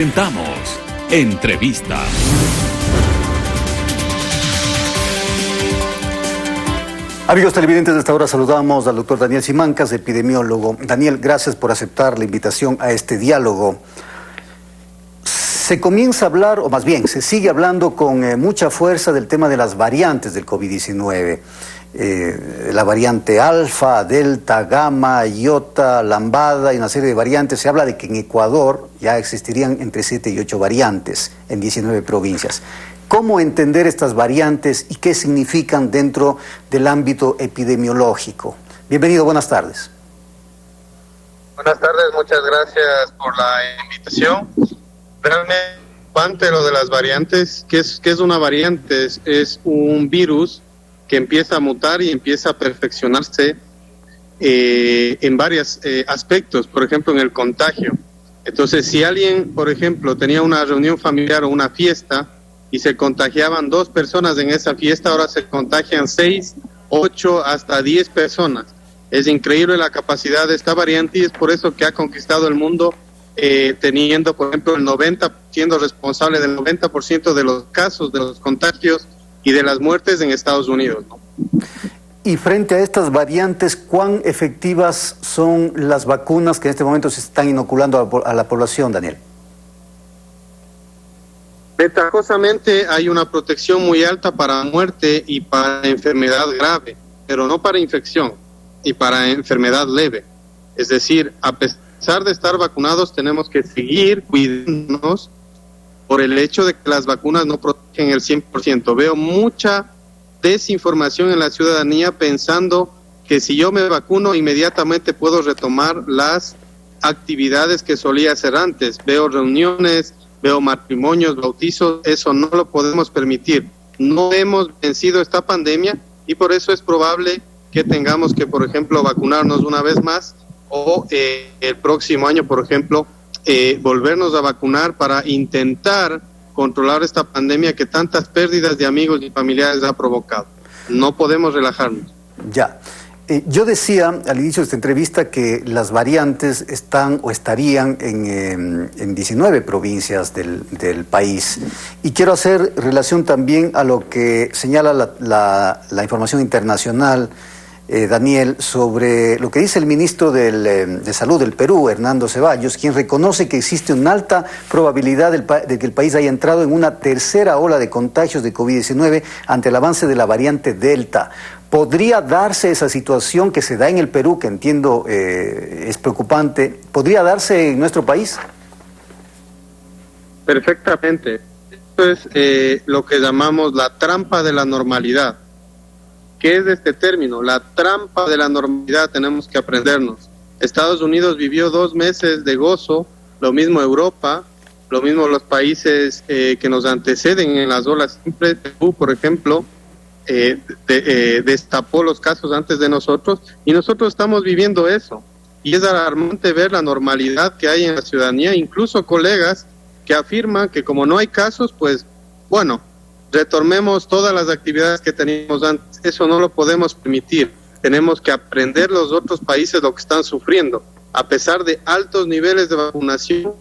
Presentamos Entrevista. Amigos televidentes, de esta hora saludamos al doctor Daniel Simancas, epidemiólogo. Daniel, gracias por aceptar la invitación a este diálogo. Se comienza a hablar, o más bien, se sigue hablando con mucha fuerza del tema de las variantes del COVID-19. La variante alfa, delta, gamma, iota, lambada y una serie de variantes. Se habla de que en Ecuador ya existirían entre 7 y 8 variantes en 19 provincias. ¿Cómo entender estas variantes y qué significan dentro del ámbito epidemiológico? Bienvenido, buenas tardes. Buenas tardes, muchas gracias por la invitación. Realmente, lo de las variantes, ¿qué es una variante? Es un virus que empieza a mutar y empieza a perfeccionarse en varios aspectos, por ejemplo, en el contagio. Entonces, si alguien, por ejemplo, tenía una reunión familiar o una fiesta y se contagiaban 2 personas en esa fiesta, ahora se contagian 6, 8, hasta 10 personas. Es increíble la capacidad de esta variante y es por eso que ha conquistado el mundo, teniendo, por ejemplo, siendo responsable del 90% de los casos, de los contagios y de las muertes en Estados Unidos, ¿no? Y frente a estas variantes, ¿cuán efectivas son las vacunas que en este momento se están inoculando a la población, Daniel? Ventajosamente hay una protección muy alta para muerte y para enfermedad grave, pero no para infección y para enfermedad leve. Es decir, a pesar de estar vacunados, tenemos que seguir cuidándonos por el hecho de que las vacunas no protegen el 100%. Veo mucha desinformación en la ciudadanía pensando que si yo me vacuno inmediatamente puedo retomar las actividades que solía hacer antes. Veo reuniones, veo matrimonios, bautizos, eso no lo podemos permitir. No hemos vencido esta pandemia y por eso es probable que tengamos que, por ejemplo, vacunarnos una vez más o el próximo año, por ejemplo, volvernos a vacunar para intentar controlar esta pandemia que tantas pérdidas de amigos y familiares ha provocado. No podemos relajarnos. Ya. Yo decía al inicio de esta entrevista que las variantes están o estarían en 19 provincias del país. Y quiero hacer relación también a lo que señala la información internacional, Daniel, sobre lo que dice el ministro de Salud del Perú, Hernando Ceballos, quien reconoce que existe una alta probabilidad de que el país haya entrado en una tercera ola de contagios de COVID-19 ante el avance de la variante Delta. ¿Podría darse esa situación que se da en el Perú, que entiendo es preocupante, podría darse en nuestro país? Perfectamente. Esto es lo que llamamos la trampa de la normalidad. ¿Qué es este término? La trampa de la normalidad tenemos que aprendernos. Estados Unidos vivió 2 meses de gozo, lo mismo Europa, lo mismo los países que nos anteceden en las olas. Siempre Perú, por ejemplo, destapó los casos antes de nosotros y nosotros estamos viviendo eso. Y es alarmante ver la normalidad que hay en la ciudadanía, incluso colegas que afirman que como no hay casos, pues bueno, retomemos todas las actividades que teníamos antes. Eso no lo podemos permitir. Tenemos que aprender los otros países lo que están sufriendo. A pesar de altos niveles de vacunación,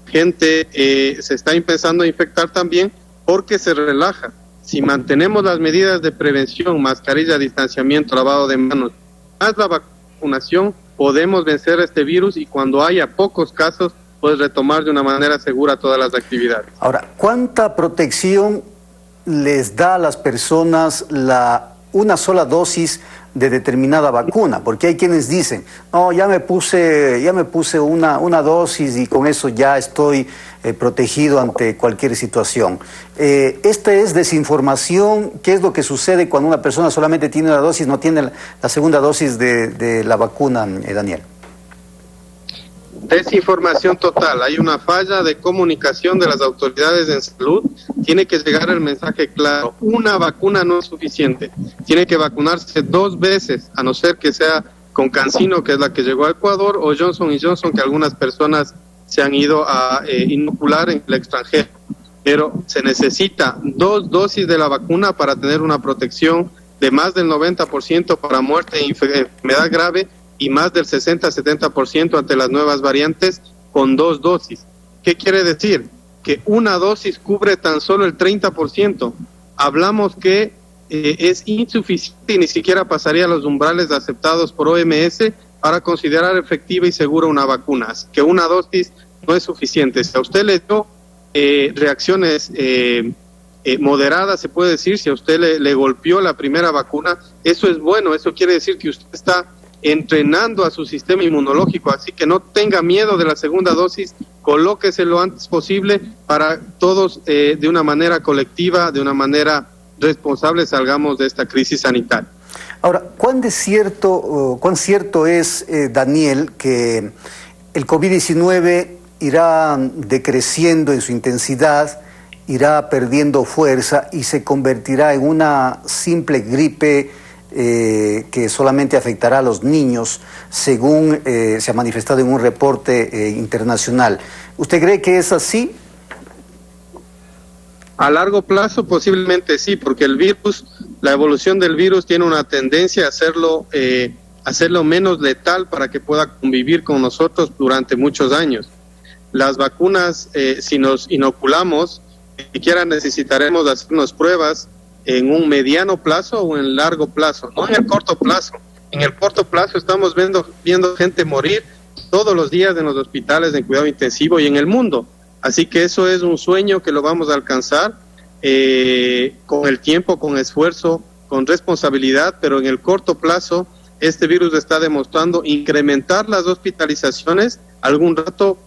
gente se está empezando a infectar también porque se relaja. Si mantenemos las medidas de prevención, mascarilla, distanciamiento, lavado de manos, más la vacunación, podemos vencer este virus y cuando haya pocos casos, pues retomar de una manera segura todas las actividades. Ahora, ¿cuánta protección les da a las personas una sola dosis de determinada vacuna? Porque hay quienes dicen, no, ya me puse una dosis y con eso ya estoy protegido ante cualquier situación. Esta es desinformación. ¿Qué es lo que sucede cuando una persona solamente tiene una dosis, no tiene la segunda dosis de la vacuna, Daniel? Desinformación total. Hay una falla de comunicación de las autoridades en salud. Tiene que llegar el mensaje claro. Una vacuna no es suficiente. Tiene que vacunarse 2 veces, a no ser que sea con CanSino, que es la que llegó a Ecuador, o Johnson & Johnson, que algunas personas se han ido a inocular en el extranjero. Pero se necesita 2 dosis de la vacuna para tener una protección de más del 90% para muerte e enfermedad grave y más del 60-70% ante las nuevas variantes con 2 dosis. ¿Qué quiere decir? Que una dosis cubre tan solo el 30%. Hablamos que es insuficiente y ni siquiera pasaría los umbrales aceptados por OMS para considerar efectiva y segura una vacuna. Así que una dosis no es suficiente. Si a usted le dio reacciones moderadas, se puede decir, si a usted le golpeó la primera vacuna, eso es bueno, eso quiere decir que usted está entrenando a su sistema inmunológico, así que no tenga miedo de la segunda dosis, colóquese lo antes posible para todos de una manera colectiva, de una manera responsable, salgamos de esta crisis sanitaria. Ahora, ¿cuán cierto es, Daniel, que el COVID-19 irá decreciendo en su intensidad, irá perdiendo fuerza y se convertirá en una simple gripe que solamente afectará a los niños, según se ha manifestado en un reporte internacional? ¿Usted cree que es así? A largo plazo posiblemente sí, porque el virus, la evolución del virus tiene una tendencia a hacerlo menos letal para que pueda convivir con nosotros durante muchos años. Las vacunas, si nos enoculamos, ni siquiera necesitaremos hacernos pruebas en un mediano plazo o en largo plazo, no en el corto plazo. En el corto plazo estamos viendo gente morir todos los días en los hospitales de cuidado intensivo y en el mundo. Así que eso es un sueño que lo vamos a alcanzar con el tiempo, con esfuerzo, con responsabilidad, pero en el corto plazo este virus está demostrando incrementar las hospitalizaciones. Algún rato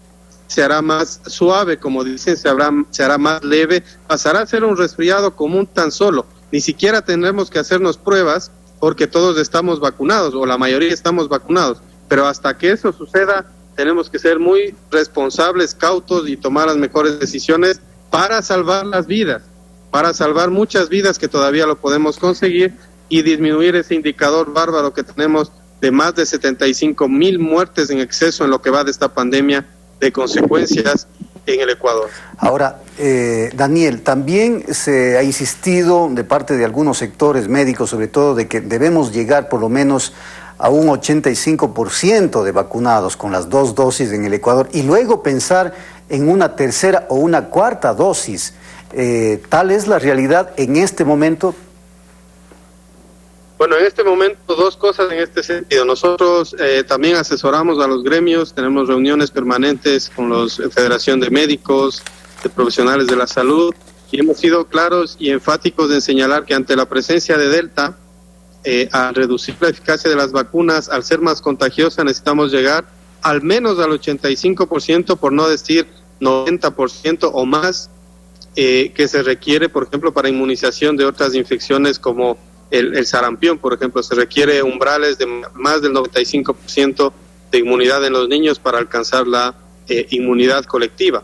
se hará más suave, como dicen, se hará más leve, pasará a ser un resfriado común tan solo. Ni siquiera tendremos que hacernos pruebas porque todos estamos vacunados o la mayoría estamos vacunados, pero hasta que eso suceda tenemos que ser muy responsables, cautos y tomar las mejores decisiones para salvar las vidas, para salvar muchas vidas que todavía lo podemos conseguir y disminuir ese indicador bárbaro que tenemos de más de 75,000 muertes en exceso en lo que va de esta pandemia de consecuencias en el Ecuador. Ahora, Daniel, también se ha insistido de parte de algunos sectores médicos, sobre todo, de que debemos llegar por lo menos a un 85% de vacunados con las 2 dosis en el Ecuador y luego pensar en una tercera o una cuarta dosis. ¿Tal es la realidad en este momento? Bueno, en este momento 2 cosas en este sentido. Nosotros también asesoramos a los gremios, tenemos reuniones permanentes con la Federación de Médicos, de Profesionales de la Salud, y hemos sido claros y enfáticos en señalar que ante la presencia de Delta, al reducir la eficacia de las vacunas, al ser más contagiosa, necesitamos llegar al menos al 85%, por no decir 90% o más, que se requiere, por ejemplo, para inmunización de otras infecciones como el sarampión, por ejemplo. Se requiere umbrales de más del 95% de inmunidad en los niños para alcanzar la inmunidad colectiva.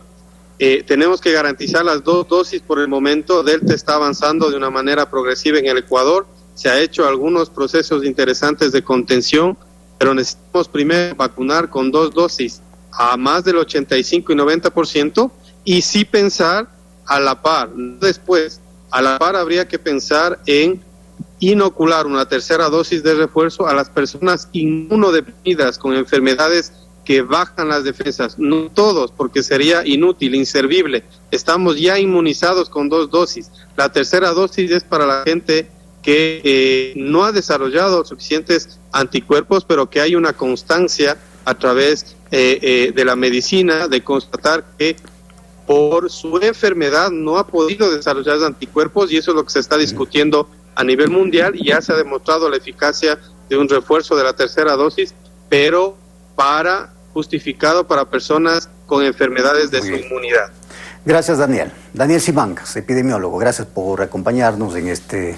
Tenemos que garantizar las 2 dosis por el momento. Delta está avanzando de una manera progresiva en el Ecuador. Se ha hecho algunos procesos interesantes de contención, pero necesitamos primero vacunar con 2 dosis a más del 85 y 90% y sí pensar a la par. Después, a la par habría que pensar en inocular una tercera dosis de refuerzo a las personas inmunodeprimidas con enfermedades que bajan las defensas. No todos, porque sería inútil, inservible. Estamos ya inmunizados con 2 dosis. La tercera dosis es para la gente que no ha desarrollado suficientes anticuerpos, pero que hay una constancia a través de la medicina de constatar que por su enfermedad no ha podido desarrollar anticuerpos, y eso es lo que se está discutiendo a nivel mundial, y ya se ha demostrado la eficacia de un refuerzo de la tercera dosis, pero justificado para personas con enfermedades de su inmunidad. Gracias, Daniel. Daniel Simancas, epidemiólogo, gracias por acompañarnos en este